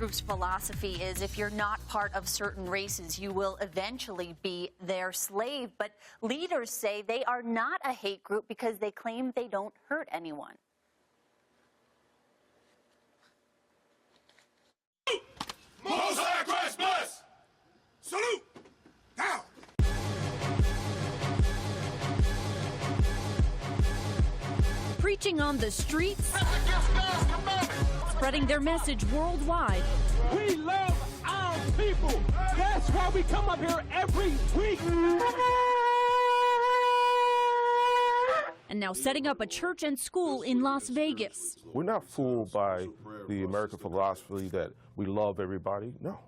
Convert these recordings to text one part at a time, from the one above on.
group's philosophy is if you're not part of certain races, you will eventually be their slave. But leaders say they are not a hate group because they claim they don't hurt anyone. Mosaic Christ bless! Salute! Down! Preaching on the streets, spreading their message worldwide. We love our people. That's why we come up here every week. And now setting up a church and school in Las Vegas. We're not fooled by the American philosophy that we love everybody. No.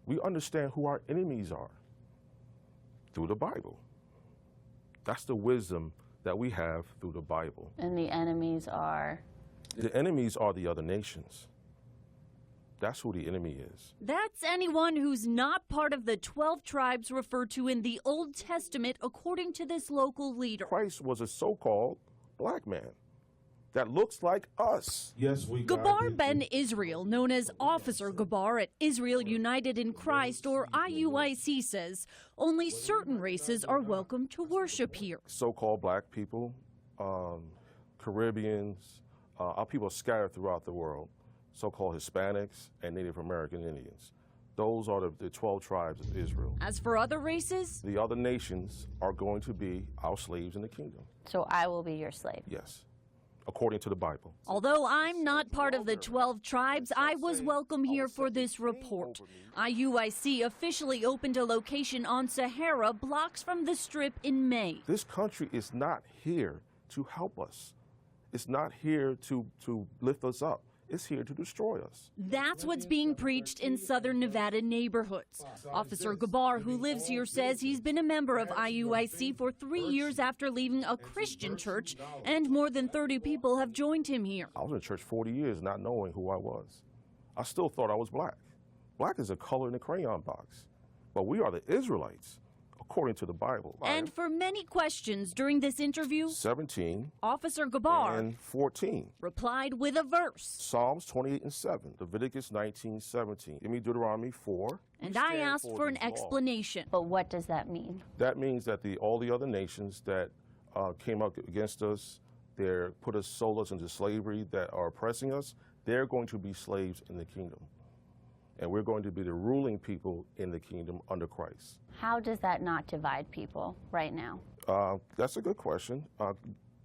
We understand who our enemies are through the Bible. That's the wisdom that we have through the Bible. And the enemies are? The enemies are the other nations. That's who the enemy is. That's anyone who's not part of the 12 tribes referred to in the Old Testament, according to this local leader. Christ was a so-called black man that looks like us. Yes, we Gabar Ben Israel, known as Officer Gabar at Israel United in Christ, or IUIC, says only certain races are welcome to worship here. So-called black people, Caribbeans, our people scattered throughout the world, so-called Hispanics and Native American Indians. Those are the 12 tribes of Israel. As for other races? The other nations are going to be our slaves in the kingdom. So I will be your slave? Yes, according to the Bible. Although I'm not part of the 12 tribes, I was welcome here for this report. IUIC officially opened a location on Sahara, blocks from the Strip, in May. This country is not here to help us. It's not here to lift us up. It's here to destroy us. That's what's being preached in southern Nevada neighborhoods. Officer Gabar, who lives here, says he's been a member of IUIC for 3 years after leaving a Christian church, and more than 30 people have joined him here. I was in church 40 years not knowing who I was. I still thought I was black. Black is a color in a crayon box. But we are the Israelites, according to the Bible. And for many questions during this interview, 17 Officer Gabar and 14 replied with a verse. Psalms 28 and 7, Leviticus 19:17. Give me Deuteronomy 4. And I asked for an explanation. But what does that mean? That means that all the other nations that came up against us, sold us into slavery, that are oppressing us, they're going to be slaves in the kingdom. And we're going to be the ruling people in the kingdom under Christ. How does that not divide people right now? That's a good question.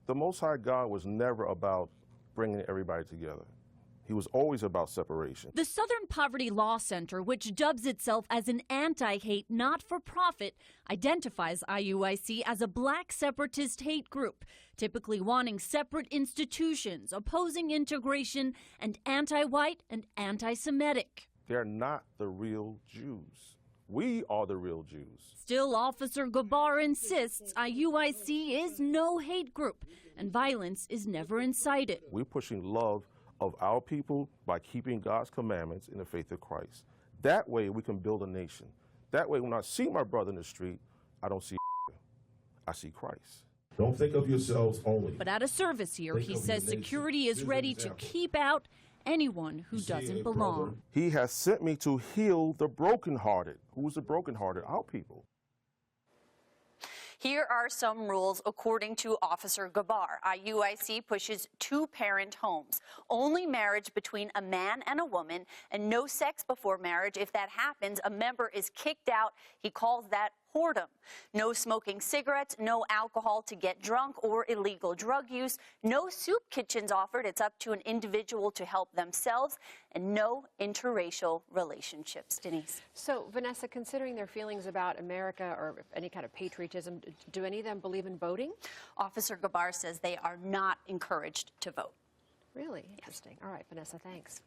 The Most High God was never about bringing everybody together. He was always about separation. The Southern Poverty Law Center, which dubs itself as an anti-hate, not-for-profit, identifies IUIC as a black separatist hate group, typically wanting separate institutions, opposing integration, and anti-white and anti-Semitic. They're not the real Jews. We are the real Jews. Still, Officer Gabar insists IUIC is no hate group, and violence is never incited. We're pushing love of our people by keeping God's commandments in the faith of Christ. That way we can build a nation. That way when I see my brother in the street, I don't see I see Christ. Don't think of yourselves only. But at a service here, he says security is ready to keep out anyone who doesn't belong. He has sent me to heal the brokenhearted. Who's the brokenhearted? Our people. Here are some rules according to Officer Gabar. IUIC pushes two-parent homes, only marriage between a man and a woman, and no sex before marriage. If that happens, a member is kicked out. He calls that whoredom. No smoking cigarettes, no alcohol to get drunk or illegal drug use, no soup kitchens offered. It's up to an individual to help themselves, and no interracial relationships. Denise. So, Vanessa, considering their feelings about America or any kind of patriotism, do any of them believe in voting? Officer Gabar says they are not encouraged to vote. Really? Interesting. All right, Vanessa, thanks.